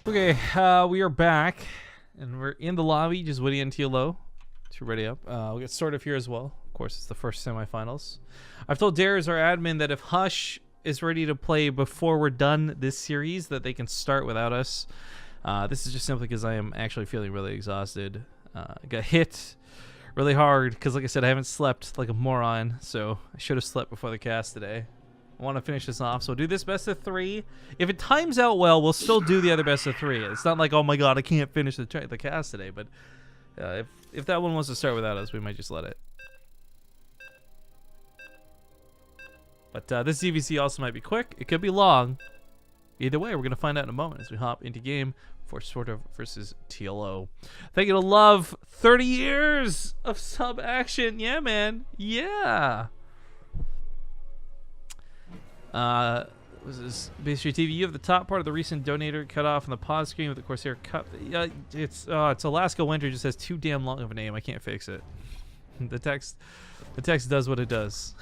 Okay, we are back, and we're in the lobby, just waiting on TLO to ready up. We'll get SortOf here as well. Of course, it's the first semifinals. I've told Darius, our admin, that if Hush is ready to play before we're done this series, that they can start without us. This is just simply because I am actually feeling really exhausted. I got hit really hard because, like I said, I haven't slept like a moron, so I should have slept before the cast today. I want to finish this off, so we'll do this best of 3. If it times out well, we'll still do the other best of 3. It's not like, oh my god, I can't finish the cast today, but if that one wants to start without us, we might just let it. But this ZvZ also might be quick. It could be long. Either way, we're going to find out in a moment as we hop into game for SortOf versus TLO. Thank you to Love. 30 years of sub action. Yeah, man. Yeah. Was this BaseTradeTV? You have the top part of the recent donator cut off on the pause screen with the Corsair Cup. It's Alaska Winter. Just has too damn long of a name. I can't fix it. The text does what it does.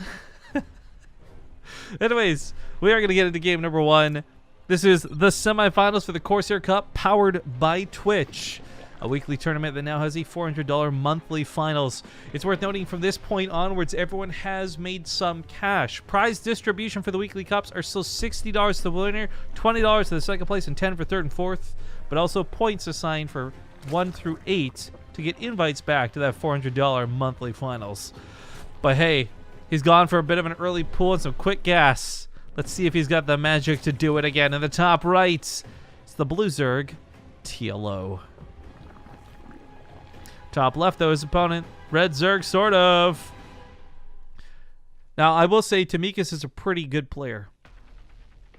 Anyways, we are gonna get into game number 1. This is the semifinals for the Corsair Cup, powered by Twitch. A weekly tournament that now has a $400 monthly finals. It's worth noting from this point onwards, everyone has made some cash. Prize distribution for the weekly cups are still $60 to the winner, $20 to the second place, and $10 for third and fourth. But also points assigned for 1 through 8 to get invites back to that $400 monthly finals. But hey, he's gone for a bit of an early pull and some quick gas. Let's see if he's got the magic to do it again. In the top right, it's the blue Zerg, TLO. Top left, though, his opponent, red Zerg, SortOf. Now, I will say Tamikis is a pretty good player.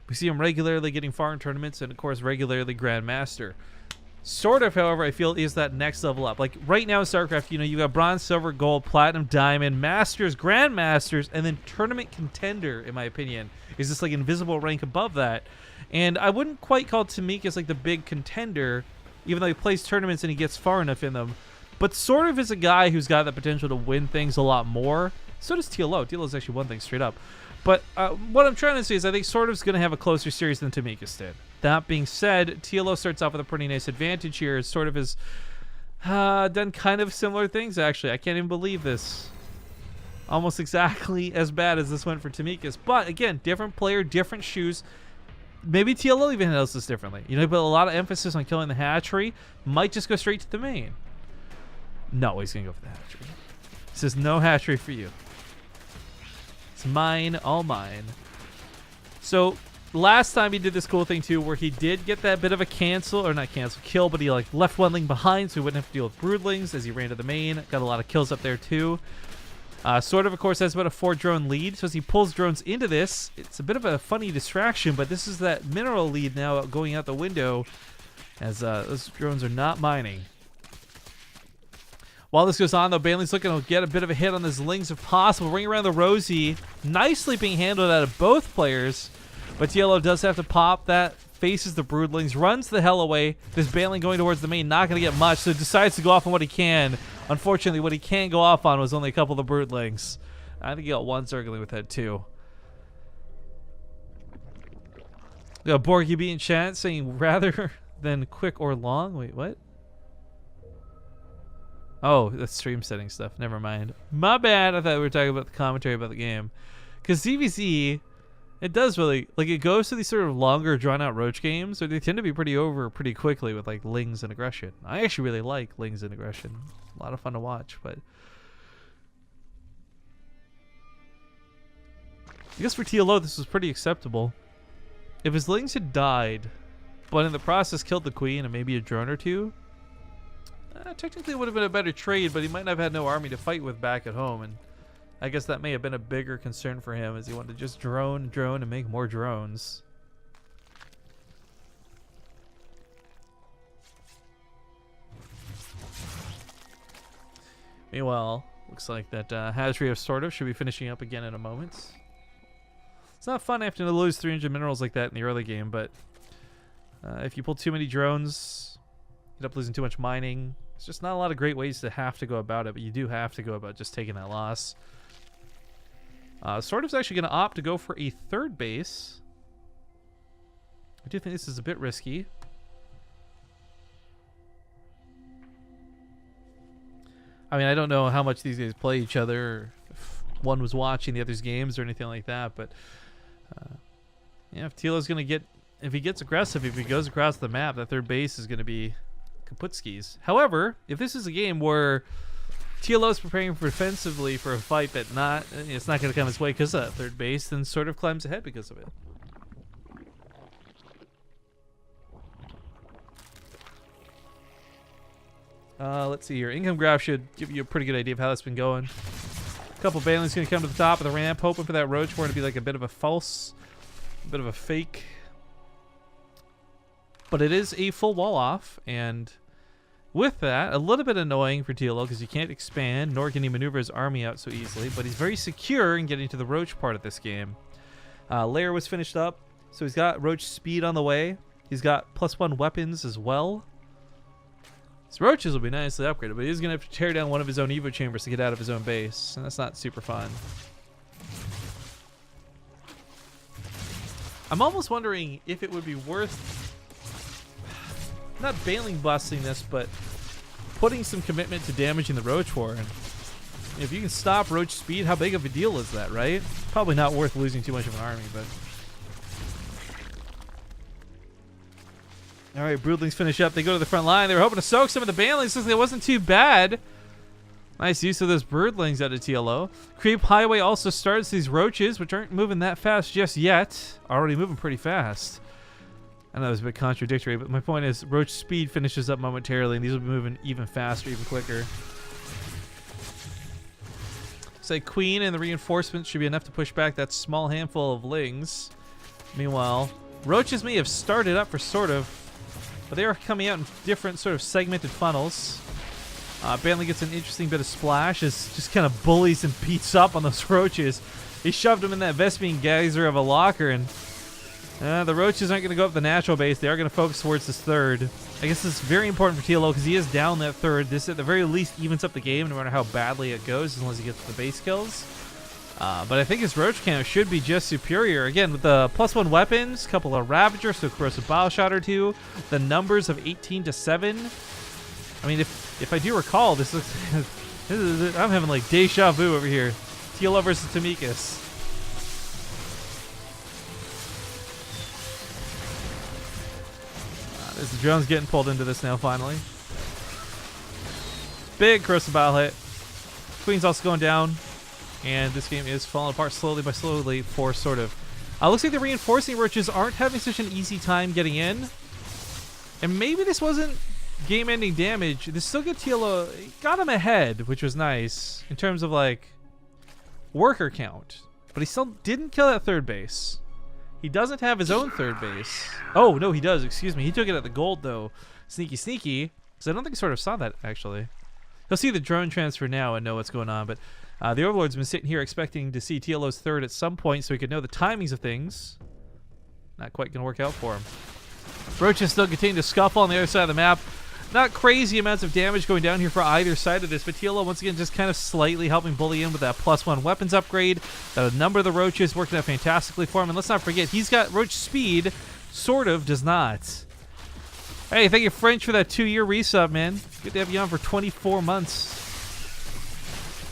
We see him regularly getting far in tournaments and, of course, regularly Grandmaster. SortOf, however, I feel is that next level up. Like, right now in StarCraft, you got Bronze, Silver, Gold, Platinum, Diamond, Masters, Grandmasters, and then Tournament Contender, in my opinion, is this, like, invisible rank above that. And I wouldn't quite call Tamikis, like, the big contender, even though he plays tournaments and he gets far enough in them. But SortOf is a guy who's got the potential to win things a lot more. So does TLO. TLO's actually won things straight up. But what I'm trying to say is I think SortOf's going to have a closer series than Tamikis did. That being said, TLO starts off with a pretty nice advantage here. SortOf has done kind of similar things, actually. I can't even believe this. Almost exactly as bad as this went for Tamikis. But, again, different player, different shoes. Maybe TLO even handles this differently. He put a lot of emphasis on killing the hatchery. Might just go straight to the main. No, he's going to go for the hatchery. He says, no hatchery for you. It's mine, all mine. So, last time he did this cool thing, too, where he did get that bit of a kill, but he left one link behind so he wouldn't have to deal with broodlings as he ran to the main. Got a lot of kills up there, too. SortOf, of course, has about a 4-drone lead, so as he pulls drones into this, it's a bit of a funny distraction, but this is that mineral lead now going out the window as those drones are not mining. While this goes on, though, Bailey's looking to get a bit of a hit on his lings if possible. Ring around the Rosie. Nicely being handled out of both players. But TLO does have to pop that. Faces the broodlings. Runs the hell away. This Bailey going towards the main. Not going to get much. So decides to go off on what he can. Unfortunately, what he can go off on was only a couple of the broodlings. I think he got one circling with that, too. We got Borgy B in chat saying rather than quick or long. Wait, what? Oh, that's stream setting stuff. Never mind. My bad. I thought we were talking about the commentary about the game. Because ZvZ, it does really, it goes to these sort of longer, drawn-out roach games, or they tend to be pretty over pretty quickly with, Lings and Aggression. I actually really like Lings and Aggression. A lot of fun to watch, but... I guess for TLO, this was pretty acceptable. If his Lings had died, but in the process killed the Queen and maybe a drone or two, technically it would have been a better trade, but he might not have had no army to fight with back at home, and I guess that may have been a bigger concern for him as he wanted to just drone, and make more drones. Meanwhile, looks like that hatchery of SortOf should be finishing up again in a moment. It's not fun having to lose 300 minerals like that in the early game, but if you pull too many drones, you end up losing too much mining. There's just not a lot of great ways to have to go about it, but you do have to go about just taking that loss. SortOf's actually going to opt to go for a third base. I do think this is a bit risky. I mean, I don't know how much these guys play each other, or if one was watching the other's games or anything like that, but yeah, if TLO's going to get, if he gets aggressive, if he goes across the map, that third base is going to be kaputskis. However, if this is a game where TLO is preparing defensively for a fight that it's not going to come his way because of that third base, then sort of climbs ahead because of it. Let's see here. Income graph should give you a pretty good idea of how that's been going. A couple Bailey's going to come to the top of the ramp, hoping for that Roach Warren to be like a bit of a false, a bit of a fake. But it is a full wall off, and with that, a little bit annoying for TLO because you can't expand, nor can he maneuver his army out so easily, but he's very secure in getting to the Roach part of this game. Lair was finished up, so he's got Roach speed on the way. He's got +1 weapons as well. His Roaches will be nicely upgraded, but he's going to have to tear down one of his own Evo chambers to get out of his own base, and that's not super fun. I'm almost wondering if it would be worth not bailing busting this, but putting some commitment to damaging the Roach Warren. If you can stop Roach speed, how big of a deal is that, right? Probably not worth losing too much of an army, but... Alright, Broodlings finish up. They go to the front line. They were hoping to soak some of the Banelings since it wasn't too bad. Nice use of those Broodlings out of TLO. Creep Highway also starts these Roaches, which aren't moving that fast just yet. Already moving pretty fast. I know it was a bit contradictory, but my point is Roach speed finishes up momentarily, and these will be moving even faster, even quicker. Say Queen and the reinforcements should be enough to push back that small handful of Lings. Meanwhile, Roaches may have started up for SortOf, but they are coming out in different sort of segmented funnels. Banley gets an interesting bit of splash as just kind of bullies and beats up on those Roaches. He shoved him in that Vespine geyser of a locker, and the Roaches aren't going to go up the natural base. They are going to focus towards this third. I guess this is very important for TLO because he is down that third. This at the very least evens up the game no matter how badly it goes as long as he gets the base kills. But I think his Roach count should be just superior. Again, with the +1 weapons, a couple of Ravagers, so Corrosive Bile Shot or two, the numbers of 18 to 7. I mean, if I do recall, this looks... I'm having like deja vu over here. TLO versus Tamikis. There's the drones getting pulled into this now, finally. Big Corrosive Bile hit. Queen's also going down. And this game is falling apart slowly by slowly for SortOf. Looks like the reinforcing Roaches aren't having such an easy time getting in. And maybe this wasn't game-ending damage. This still got TLO, got him ahead, which was nice in terms of like worker count. But he still didn't kill that third base. He doesn't have his own third base. Oh, no, he does. Excuse me. He took it at the gold, though. Sneaky, sneaky. Because I don't think I SortOf saw that, actually. He'll see the drone transfer now and know what's going on. But the Overlord's been sitting here expecting to see TLO's third at some point so he could know the timings of things. Not quite going to work out for him. Roaches still continue to scuffle on the other side of the map. Not crazy amounts of damage going down here for either side of this, but TLO once again just kind of slightly helping bully in with that +1 weapons upgrade. A number of the Roaches working out fantastically for him, and let's not forget, he's got Roach speed. SortOf does not. Hey, thank you, French, for that 2-year resub, man. Good to have you on for 24 months.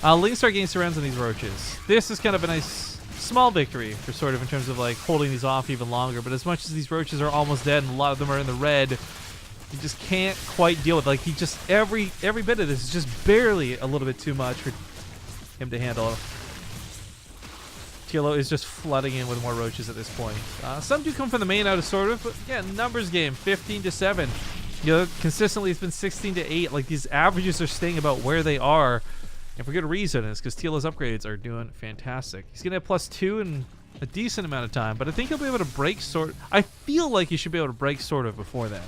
Link start getting surrounds on these Roaches. This is kind of a nice small victory for SortOf in terms of like holding these off even longer, but as much as these Roaches are almost dead and a lot of them are in the red, he just can't quite deal with. Like, he just every bit of this is just barely a little bit too much for him to handle. TLO is just flooding in with more Roaches at this point. Some do come from the main out of SortOf, but yeah, numbers game, 15 to 7. You know, consistently it's been 16 to 8. Like, these averages are staying about where they are, and for good reason. It's because TLO's upgrades are doing fantastic. He's gonna have +2 in a decent amount of time, but I think he'll be able to break I feel like he should be able to break SortOf before then.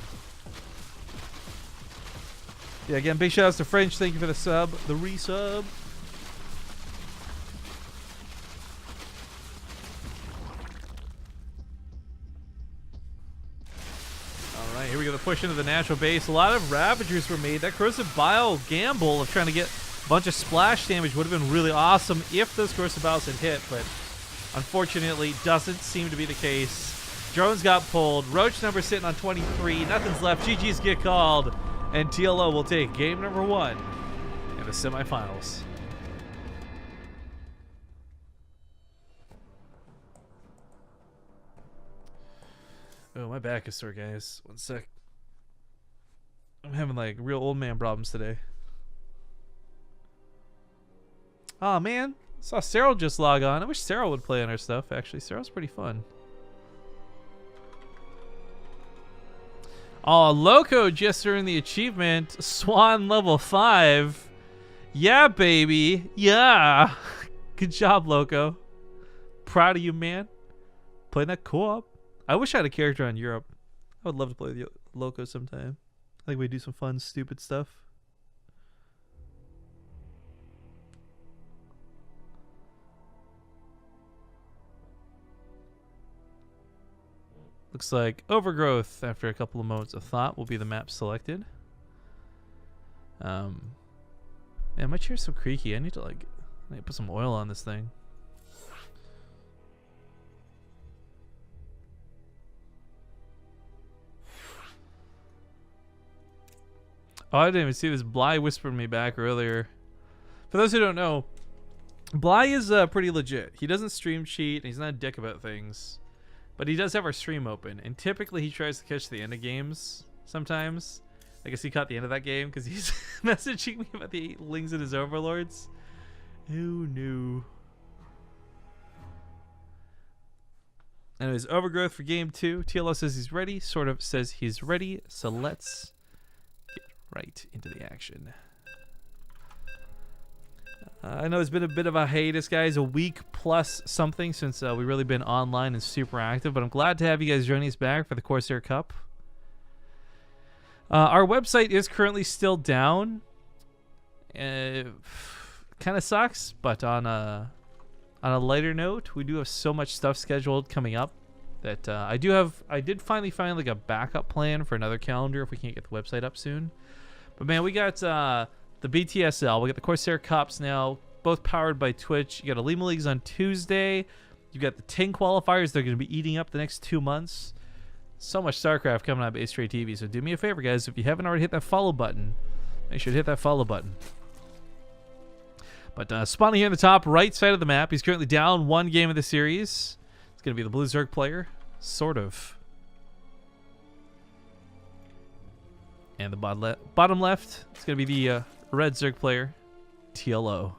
Yeah, again, big shout outs to French. Thank you for the sub, the resub. Alright, here we go, the push into the natural base. A lot of Ravagers were made. That Corrosive Bile gamble of trying to get a bunch of splash damage would have been really awesome if those Corrosive Biles had hit, but unfortunately doesn't seem to be the case. Drones got pulled. Roach number sitting on 23. Nothing's left. GG's get called. And TLO will take game number 1 in the semifinals. Oh, my back is sore, guys. One sec. I'm having like real old man problems today. Oh man, saw Cyril just log on. I wish Cyril would play on our stuff. Actually, Cyril's pretty fun. Oh, Loco just earned the achievement. Swan level 5. Yeah, baby. Yeah. Good job, Loco. Proud of you, man. Playing that co-op. I wish I had a character on Europe. I would love to play with Loco sometime. I think we do some fun, stupid stuff. Looks like Overgrowth, after a couple of moments of thought, will be the map selected. Man, my chair's so creaky. I need to put some oil on this thing. Oh, I didn't even see this. Bly whispered me back earlier. For those who don't know, Bly is pretty legit. He doesn't stream cheat, and he's not a dick about things. But he does have our stream open, and typically he tries to catch the end of games sometimes. I guess he caught the end of that game because he's messaging me about the lings in his overlords. Who knew? Anyways, Overgrowth for game 2. TLO says he's ready. SortOf says he's ready. So let's get right into the action. I know it's been a bit of a hiatus, guys, a week plus something since we've really been online and super active, but I'm glad to have you guys joining us back for the Corsair Cup. Our website is currently still down. Kind of sucks, but on a lighter note, we do have so much stuff scheduled coming up that I did finally find like a backup plan for another calendar if we can't get the website up soon. But man, we got the BTSL. We got the Corsair Cups now, both powered by Twitch. You got Alima Leagues on Tuesday. You got the Ting qualifiers. They're going to be eating up the next 2 months. So much StarCraft coming on BaseTradeTV. So do me a favor, guys. If you haven't already hit that follow button, make sure to hit that follow button. But spawning here in the top right side of the map, he's currently down 1 game of the series. It's going to be the Blue Zerg player, SortOf. And the bottom left, it's going to be the Red Zerg player, TLO.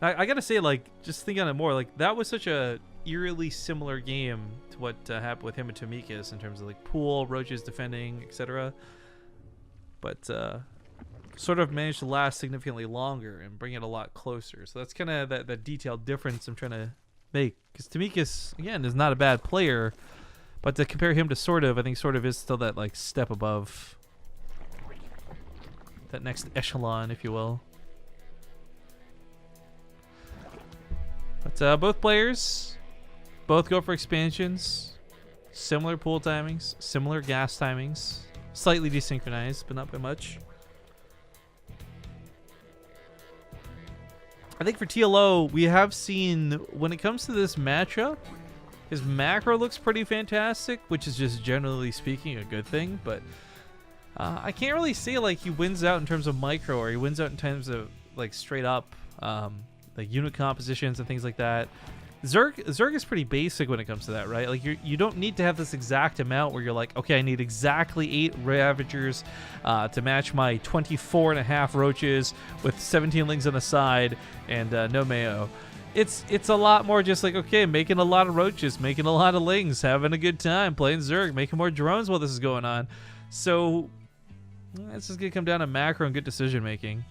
I gotta say, like, just thinking on it more, like, that was such a eerily similar game to what happened with him and Tomikas in terms of, like, pool, roaches defending, etc. But SortOf managed to last significantly longer and bring it a lot closer. So that's kind of that detailed difference I'm trying to make. Because Tomikas, again, is not a bad player, but to compare him to SortOf, I think SortOf is still that, like, step above. That next echelon, if you will. But both players, both go for expansions. Similar pool timings, similar gas timings. Slightly desynchronized, but not by much. I think for TLO, we have seen, when it comes to this matchup, his macro looks pretty fantastic, which is just generally speaking a good thing, but I can't really say like he wins out in terms of micro or he wins out in terms of like straight up like unit compositions and things like that. Zerg is pretty basic when it comes to that, right? Like you don't need to have this exact amount where you're like, okay, I need exactly 8 Ravagers to match my 24.5 roaches with 17 lings on the side and no mayo. It's a lot more just like, okay, making a lot of roaches, making a lot of lings, having a good time, playing Zerg, making more drones while this is going on. So it's just gonna come down to macro and good decision making.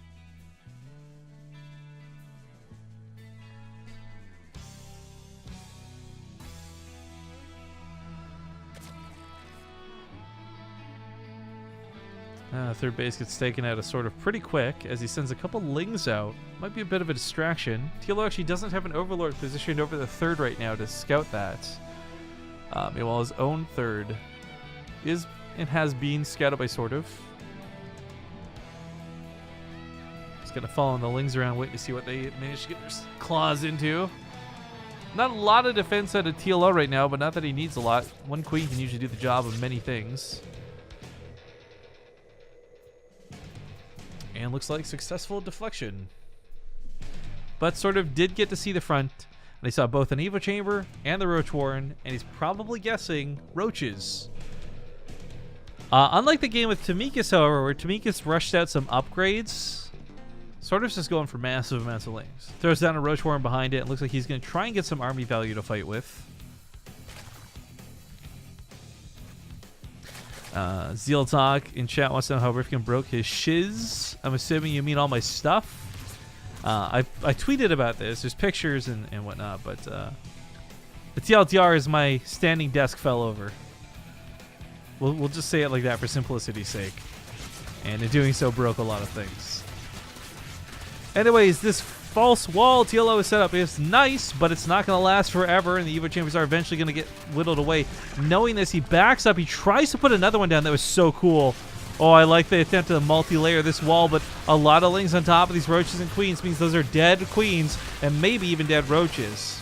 Third base gets taken out of SortOf pretty quick as he sends a couple lings out. Might be a bit of a distraction. TLO actually doesn't have an overlord positioned over the third right now to scout that. Meanwhile, his own third is and has been scouted by SortOf. He's gonna follow the lings around, waiting to see what they manage to get their claws into. Not a lot of defense out of TLO right now, but not that he needs a lot. One queen can usually do the job of many things. And looks like successful deflection. But sort of did get to see the front. They saw both an Evo Chamber and the Roach Warren, and he's probably guessing roaches. Unlike the game with Tamikis, however, where Tamikis rushed out some upgrades, SortOf's just going for massive amounts of links. Throws down a Roach Warren behind it. It looks like he's going to try and get some army value to fight with. Zeal Talk in chat wants to know how Rifkin broke his shiz. I'm assuming you mean all my stuff. I tweeted about this. There's pictures and whatnot, but the TLDR is my standing desk fell over. We'll just say it like that for simplicity's sake. And in doing so, broke a lot of things. Anyways, this false wall TLO is set up. It's nice, but it's not going to last forever, and the Evo Chambers are eventually going to get whittled away. Knowing this, he backs up. He tries to put another one down. That was so cool. Oh, I like the attempt to multi-layer this wall, but a lot of links on top of these roaches and queens means those are dead queens and maybe even dead roaches.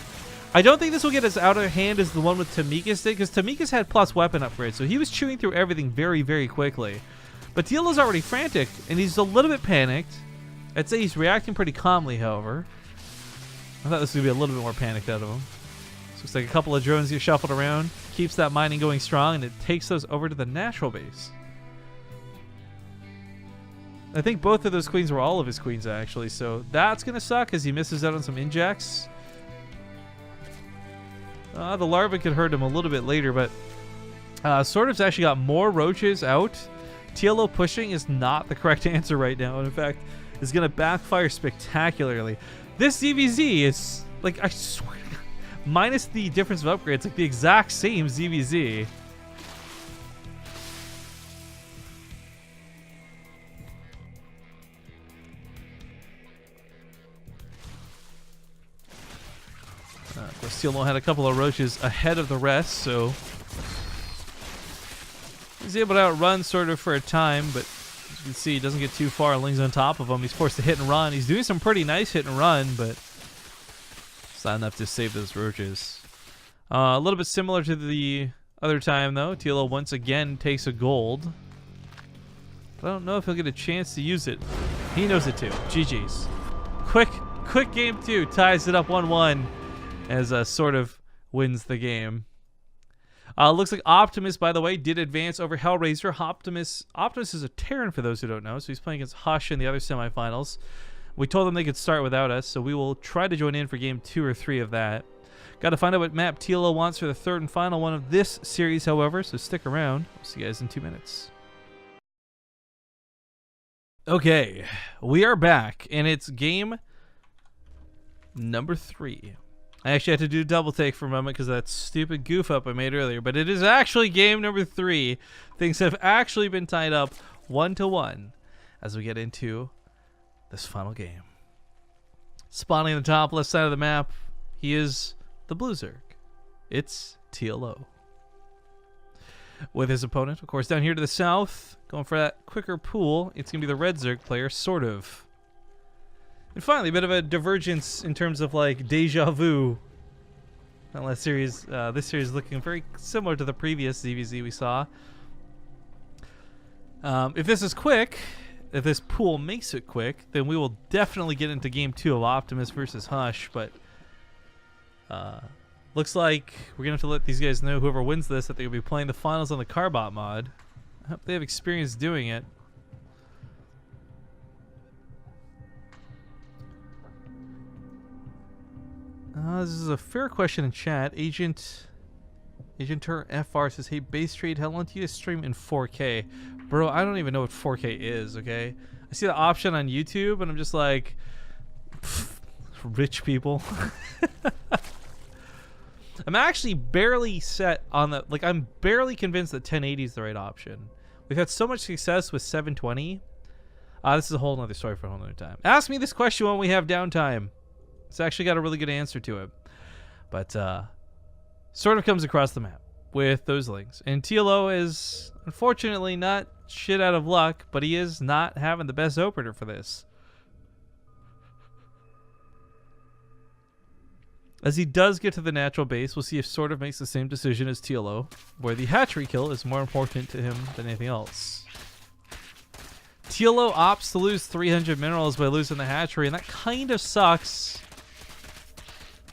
I don't think this will get as out of hand as the one with Tamikis did, because Tamikis had plus weapon upgrades, so he was chewing through everything very, very quickly. But TLO's already frantic, and he's a little bit panicked. I'd say he's reacting pretty calmly, however. I thought this would be a little bit more panicked out of him. So looks like a couple of drones get shuffled around, keeps that mining going strong, and it takes those over to the natural base. I think both of those queens were all of his queens, actually, so that's going to suck as he misses out on some injects. The larva could hurt him a little bit later, but SortOf's actually got more roaches out. TLO pushing is not the correct answer right now, and in fact, is going to backfire spectacularly. This ZvZ is, like, I swear to God, minus the difference of upgrades, like the exact same ZvZ. Of course, TLO had a couple of roaches ahead of the rest, so he's able to outrun SortOf for a time, but as you can see, he doesn't get too far. Ling's on top of him. He's forced to hit and run. He's doing some pretty nice hit and run, but it's not enough to save those roaches. A little bit similar to the other time, though. TLO once again takes a gold. But I don't know if he'll get a chance to use it. He knows it too. GG's. Quick game 2 ties it up 1-1 as SortOf wins the game. Looks like Optimus, by the way, did advance over Hellraiser. Optimus is a Terran, for those who don't know, so he's playing against Hush in the other semifinals. We told them they could start without us, so we will try to join in for game 2 or 3 of that. Got to find out what map TLO wants for the third and final one of this series, however, so stick around. We'll see you guys in 2 minutes. Okay, we are back, and it's game number 3. I actually had to do a double take for a moment because of that stupid goof up I made earlier, but it is actually game number 3. Things have actually been tied up 1-1 as we get into this final game. Spawning on the top left side of the map, he is the Blue Zerg. It's TLO. With his opponent, of course, down here to the south, going for that quicker pool, it's going to be the Red Zerg player, SortOf. And finally, a bit of a divergence in terms of, like, deja vu. That last series, this series is looking very similar to the previous ZvZ we saw. If this is quick, if this pool makes it quick, then we will definitely get into game 2 of Optimus versus Hush. But looks like we're going to have to let these guys know, whoever wins this, that they'll be playing the finals on the Carbot mod. I hope they have experience doing it. This is a fair question in chat. Agenter FR says, "Hey, Base Trade, how long do you stream in 4K?" Bro, I don't even know what 4K is, okay? I see the option on YouTube, and I'm just like, rich people. I'm actually barely set on the, like, I'm barely convinced that 1080 is the right option. We've had so much success with 720. This is a whole other story for a whole other time. Ask me this question when we have downtime. It's actually got a really good answer to it. But SortOf comes across the map with those links. And TLO is unfortunately not shit out of luck, but he is not having the best opener for this. As he does get to the natural base, we'll see if SortOf makes the same decision as TLO, where the hatchery kill is more important to him than anything else. TLO opts to lose 300 minerals by losing the hatchery, and that kind of sucks.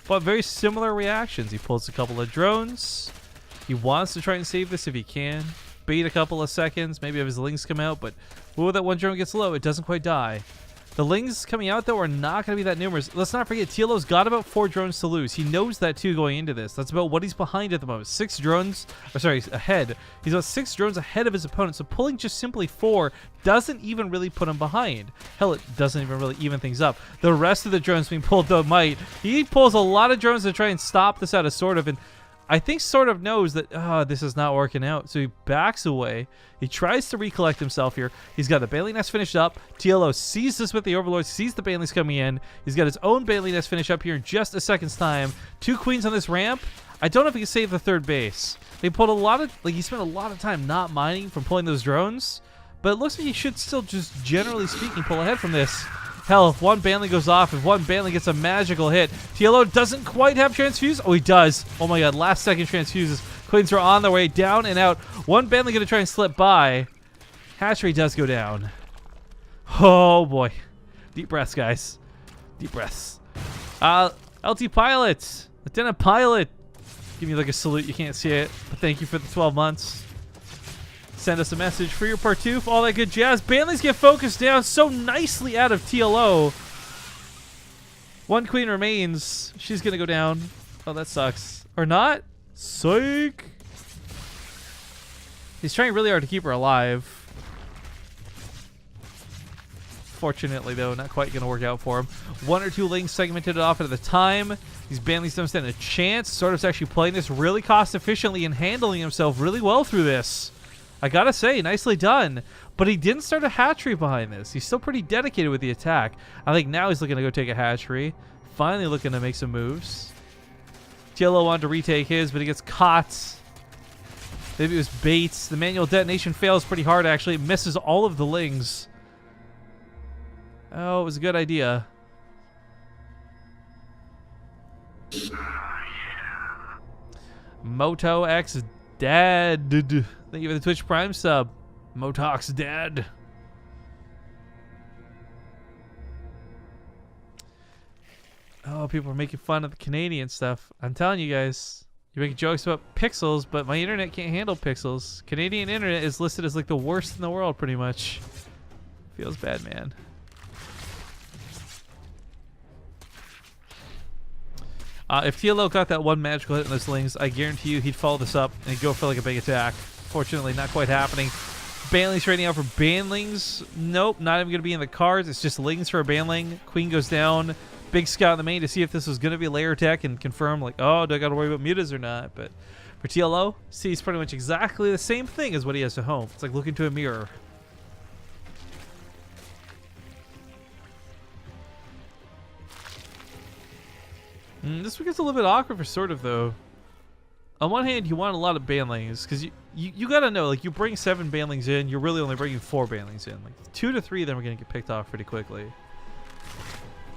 But very similar reactions. He pulls a couple of drones. He wants to try and save this if he can. Bait a couple of seconds. Maybe have his lings come out, but that one drone gets low. It doesn't quite die. The lings coming out, though, are not going to be that numerous. Let's not forget, TLO's got about 4 drones to lose. He knows that, too, going into this. That's about what he's behind at the moment. 6 drones, ahead. He's about 6 drones ahead of his opponent, so pulling just simply 4 doesn't even really put him behind. Hell, it doesn't even really even things up. The rest of the drones being pulled, though, might. He pulls a lot of drones to try and stop this out of SortOf, and I think SortOf knows that this is not working out, so he backs away. He tries to recollect himself here. He's got the Bailey Nest finished up. TLO sees this with the Overlord, sees the Bailey's coming in. He's got his own Bailey Nest finish up here in just a second's time. 2 queens on this ramp. I don't know if he can save the 3rd base. They pulled a lot of, he spent a lot of time not mining from pulling those drones, but it looks like he should still, just generally speaking, pull ahead from this. Hell, if one Banley goes off, if one Banley gets a magical hit, TLO doesn't quite have transfuse. Oh, he does. Oh my god, last second transfuses. Queens are on their way down and out. One Banley going to try and slip by. Hatchery does go down. Oh boy. Deep breaths, guys. Deep breaths. LT Pilot. Lieutenant Pilot. Give me like a salute. You can't see it, but thank you for the 12 months. Send us a message for your Partouf, all that good jazz. Banleys get focused down so nicely out of TLO. 1 queen remains. She's going to go down. Oh, that sucks. Or not? Psych. He's trying really hard to keep her alive. Fortunately, though, not quite going to work out for him. 1 or 2 lings segmented off at a time. These Banleys don't stand a chance. SortOf's actually playing this really cost efficiently and handling himself really well through this. I gotta say, nicely done. But he didn't start a hatchery behind this. He's still pretty dedicated with the attack. I think now he's looking to go take a hatchery. Finally looking to make some moves. TLO wanted to retake his, but he gets caught. Maybe it was baits. The manual detonation fails pretty hard, actually. It misses all of the lings. Oh, it was a good idea. Moto X Dad. Thank you for the Twitch Prime sub. Motox Dad. Oh, people are making fun of the Canadian stuff. I'm telling you guys, you're making jokes about pixels, but my internet can't handle pixels. Canadian internet is listed as like the worst in the world, pretty much. Feels bad, man. If TLO got that 1 magical hit in those lings, I guarantee you he'd follow this up and he'd go for like a big attack. Fortunately, not quite happening. Banley's trading out for Banlings. Nope, not even going to be in the cards. It's just lings for a Banling. Queen goes down. Big scout in the main to see if this was going to be a layer attack and confirm, like, oh, do I got to worry about mutas or not? But for TLO, sees pretty much exactly the same thing as what he has at home. It's like looking to a mirror. This one gets a little bit awkward for SortOf, though. On one hand, you want a lot of Banlings, because you got to know, like, you bring 7 Banlings in, you're really only bringing 4 Banlings in. Like, 2 to 3 of them are going to get picked off pretty quickly.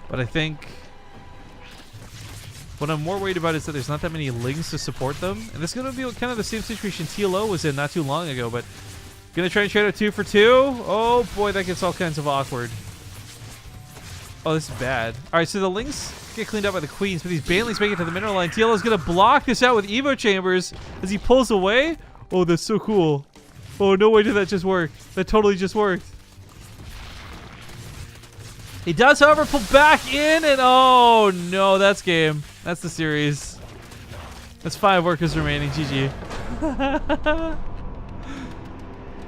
But I think what I'm more worried about is that there's not that many lings to support them. And this is going to be kind of the same situation TLO was in not too long ago, but going to try and trade out 2 for 2. Oh, boy, that gets all kinds of awkward. Oh, this is bad. All right, so the lings get cleaned up by the queens, but these Banleys make it to the mineral line. TLO's going to block this out with Evo Chambers as he pulls away. Oh, that's so cool. Oh, no way did that just work. That totally just worked. He does, however, pull back in, and oh, no, that's game. That's the series. That's 5 workers remaining. GG.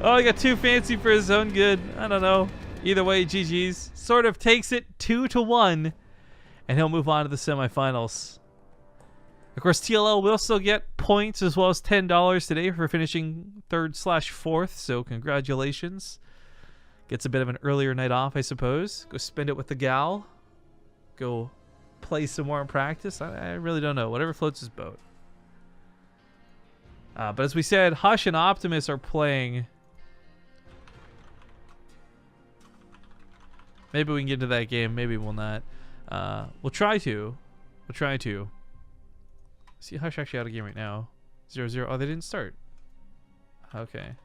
Oh, he got too fancy for his own good. I don't know. Either way, GG's. SortOf takes it 2-1, and he'll move on to the semifinals. Of course, TLO will still get points as well as $10 today for finishing 3rd/4th, so congratulations. Gets a bit of an earlier night off, I suppose. Go spend it with the gal. Go play some more in practice. I really don't know. Whatever floats his boat. But as we said, Hush and Optimus are playing. Maybe we can get into that game. Maybe we'll not. We'll try to. We'll try to. See, Hush actually out of game right now. 0-0. Oh, they didn't start. Okay.